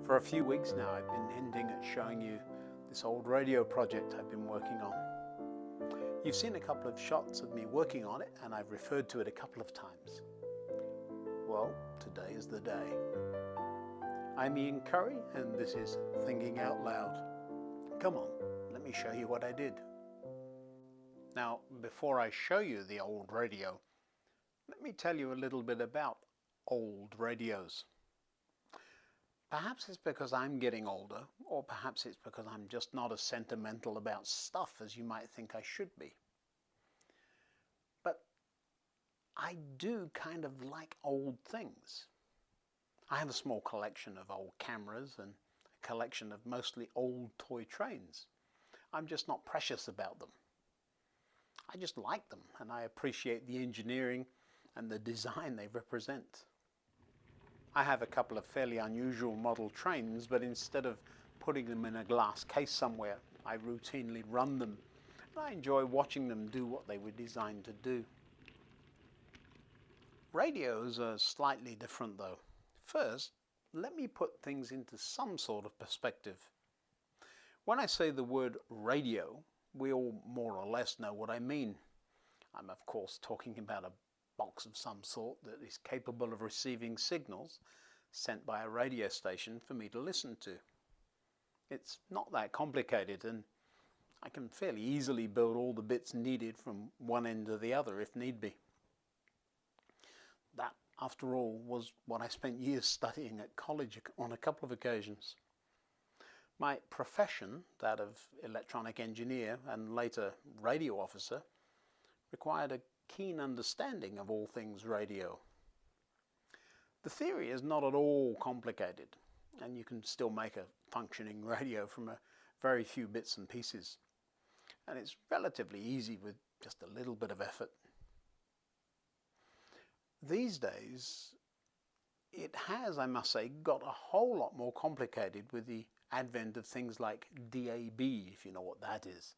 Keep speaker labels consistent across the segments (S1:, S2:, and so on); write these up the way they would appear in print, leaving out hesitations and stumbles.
S1: For a few weeks now, I've been hinting at showing you this old radio project I've been working on. You've seen a couple of shots of me working on it, and I've referred to it a couple of times. Well, today is the day. I'm Ian Currey, and this is Thinking Out Loud. Come on, let me show you what I did. Now, before I show you the old radio, let me tell you a little bit about old radios. Perhaps it's because I'm getting older, or perhaps it's because I'm just not as sentimental about stuff as you might think I should be. But I do kind of like old things. I have a small collection of old cameras and a collection of mostly old toy trains. I'm just not precious about them. I just like them, and I appreciate the engineering and the design they represent. I have a couple of fairly unusual model trains, but instead of putting them in a glass case somewhere, I routinely run them, and I enjoy watching them do what they were designed to do. Radios are slightly different though. First, let me put things into some sort of perspective. When I say the word radio, we all more or less know what I mean. I'm of course talking about a box of some sort that is capable of receiving signals sent by a radio station for me to listen to. It's not that complicated, and I can fairly easily build all the bits needed from one end to the other if need be. That, after all, was what I spent years studying at college on a couple of occasions. My profession, that of electronic engineer and later radio officer, required a keen understanding of all things radio. The theory is not at all complicated, and you can still make a functioning radio from a very few bits and pieces. And it's relatively easy with just a little bit of effort. These days, it has, I must say, got a whole lot more complicated with the advent of things like DAB, if you know what that is.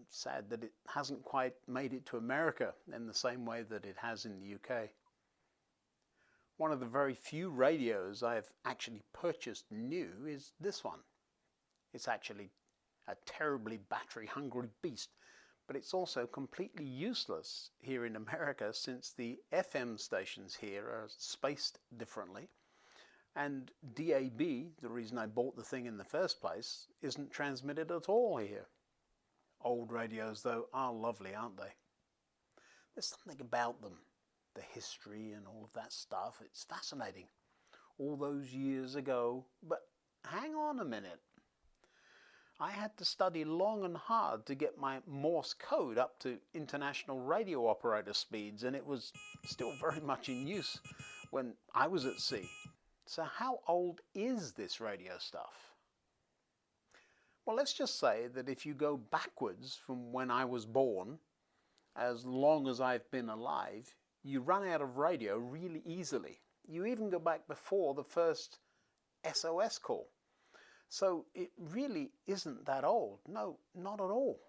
S1: It's sad that it hasn't quite made it to America in the same way that it has in the UK. One of the very few radios I've actually purchased new is this one. It's actually a terribly battery-hungry beast, but it's also completely useless here in America since the FM stations here are spaced differently, and DAB, the reason I bought the thing in the first place, isn't transmitted at all here. Old radios, though, are lovely, aren't they? There's something about them, the history and all of that stuff. It's fascinating. All those years ago, but hang on a minute. I had to study long and hard to get my Morse code up to international radio operator speeds, and it was still very much in use when I was at sea. So how old is this radio stuff? Well, let's just say that if you go backwards from when I was born, as long as I've been alive, you run out of radio really easily. You even go back before the first SOS call. So it really isn't that old. No, not at all.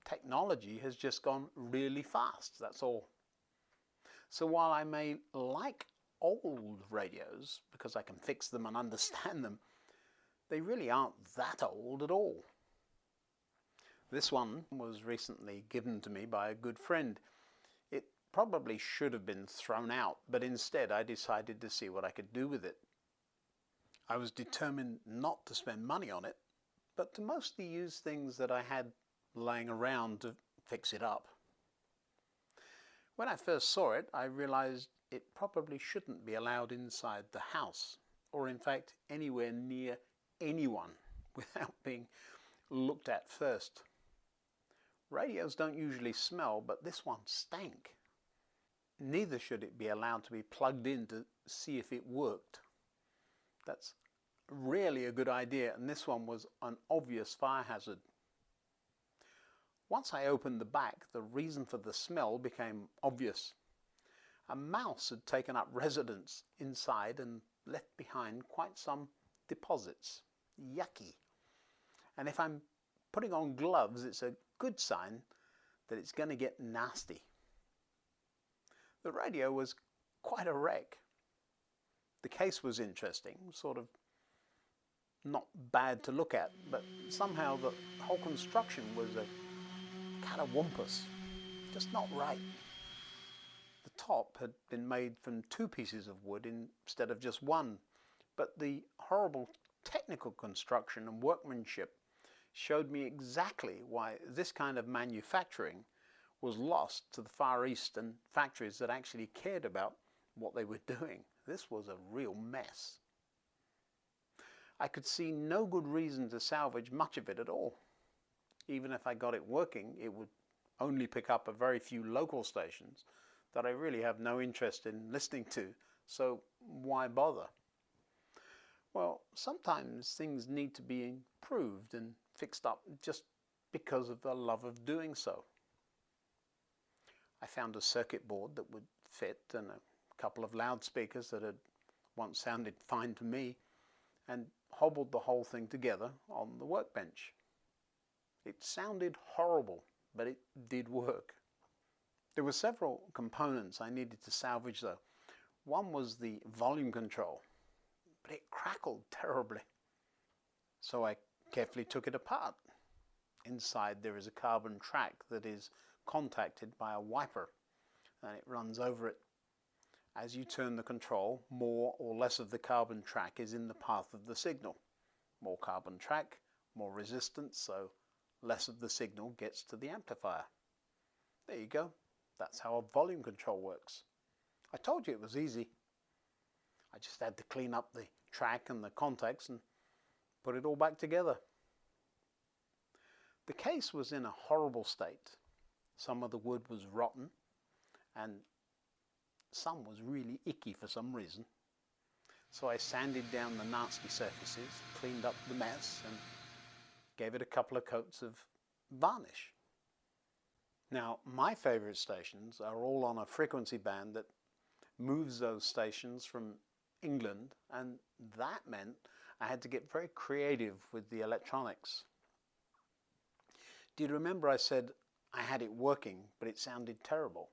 S1: Technology has just gone really fast, that's all. So while I may like old radios because I can fix them and understand them, they really aren't that old at all. This one was recently given to me by a good friend. It probably should have been thrown out, but instead I decided to see what I could do with it. I was determined not to spend money on it, but to mostly use things that I had laying around to fix it up. When I first saw it, I realized it probably shouldn't be allowed inside the house, or in fact anywhere near anyone without being looked at first. Radios don't usually smell, but this one stank. Neither should it be allowed to be plugged in to see if it worked. That's rarely a good idea, and this one was an obvious fire hazard. Once I opened the back, the reason for the smell became obvious. A mouse had taken up residence inside and left behind quite some deposits. Yucky. And if I'm putting on gloves, it's a good sign that it's going to get nasty. The radio was quite a wreck. The case was interesting, sort of not bad to look at, but somehow the whole construction was a kind of wampus, just not right. The top had been made from 2 pieces of wood instead of just one, but the horrible technical construction and workmanship showed me exactly why this kind of manufacturing was lost to the Far East and factories that actually cared about what they were doing. This was a real mess. I could see no good reason to salvage much of it at all. Even if I got it working, it would only pick up a very few local stations that I really have no interest in listening to, so why bother? Well, sometimes things need to be improved and fixed up just because of the love of doing so. I found a circuit board that would fit and a couple of loudspeakers that had once sounded fine to me, and hobbled the whole thing together on the workbench. It sounded horrible, but it did work. There were several components I needed to salvage though. One was the volume control, but it crackled terribly. So I carefully took it apart. Inside there is a carbon track that is contacted by a wiper, and it runs over it. As you turn the control, more or less of the carbon track is in the path of the signal. More carbon track, more resistance, so less of the signal gets to the amplifier. There you go. That's how a volume control works. I told you it was easy. I just had to clean up the track and the contacts and put it all back together. The case was in a horrible state. Some of the wood was rotten and some was really icky for some reason. So I sanded down the nasty surfaces, cleaned up the mess, and gave it a couple of coats of varnish. Now, my favorite stations are all on a frequency band that moves those stations from England, and that meant I had to get very creative with the electronics. Do you remember I said I had it working, but it sounded terrible?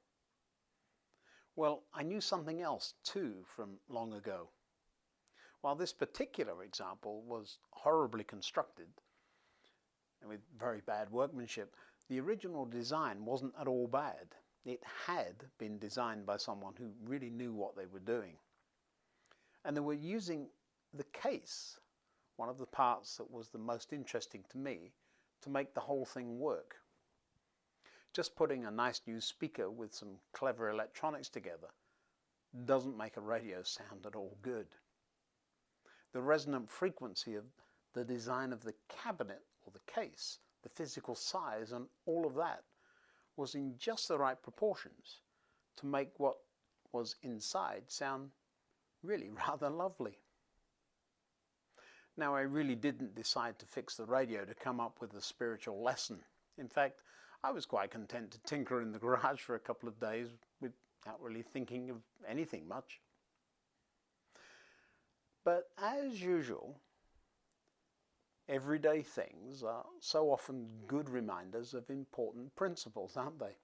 S1: Well, I knew something else too from long ago. While this particular example was horribly constructed and with very bad workmanship, the original design wasn't at all bad. It had been designed by someone who really knew what they were doing. And they were using the case, one of the parts that was the most interesting to me, to make the whole thing work. Just putting a nice new speaker with some clever electronics together doesn't make a radio sound at all good. The resonant frequency of the design of the cabinet or the case, the physical size and all of that was in just the right proportions to make what was inside sound really rather lovely. Now, I really didn't decide to fix the radio to come up with a spiritual lesson. In fact, I was quite content to tinker in the garage for a couple of days without really thinking of anything much. But as usual, everyday things are so often good reminders of important principles, aren't they?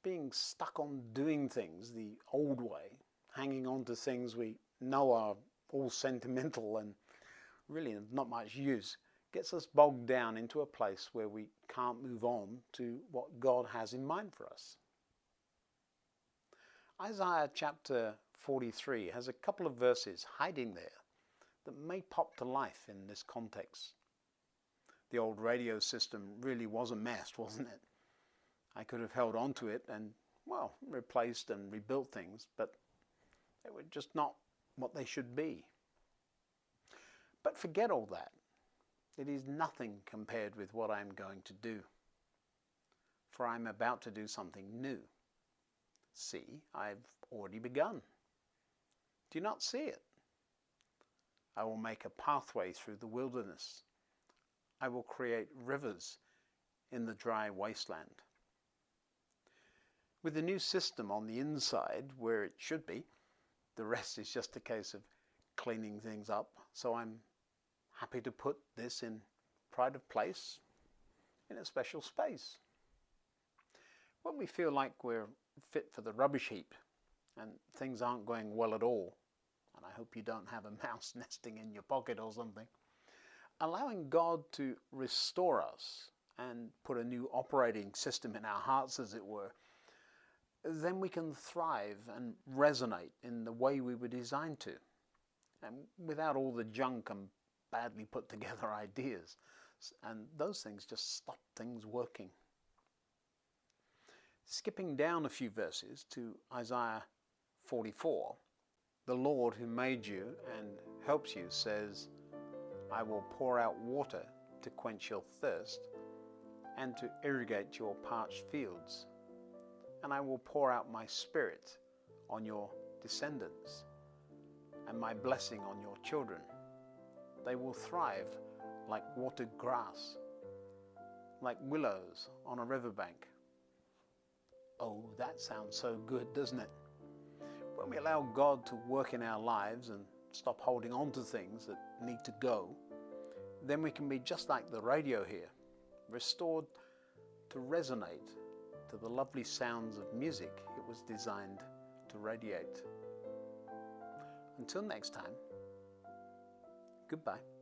S1: Being stuck on doing things the old way, hanging on to things we know are all sentimental and really not much use, gets us bogged down into a place where we can't move on to what God has in mind for us. Isaiah chapter 43 has a couple of verses hiding there that may pop to life in this context. The old radio system really was a mess, wasn't it? I could have held on to it and, well, replaced and rebuilt things, but they were just not what they should be. But forget all that. It is nothing compared with what I am going to do. For I am about to do something new. See, I've already begun. Do you not see it? I will make a pathway through the wilderness. I will create rivers in the dry wasteland. With the new system on the inside, where it should be, the rest is just a case of cleaning things up. So I'm happy to put this in pride of place in a special space. When we feel like we're fit for the rubbish heap and things aren't going well at all, and I hope you don't have a mouse nesting in your pocket or something, allowing God to restore us and put a new operating system in our hearts, as it were, then we can thrive and resonate in the way we were designed to, and without all the junk and badly put together ideas. And those things just stop things working. Skipping down a few verses to Isaiah 44, the Lord who made you and helps you says, I will pour out water to quench your thirst and to irrigate your parched fields. And I will pour out my spirit on your descendants and my blessing on your children. They will thrive like watered grass, like willows on a riverbank. Oh, that sounds so good, doesn't it? When we allow God to work in our lives and stop holding on to things that need to go, then we can be just like the radio here, restored to resonate to the lovely sounds of music it was designed to radiate. Until next time, goodbye.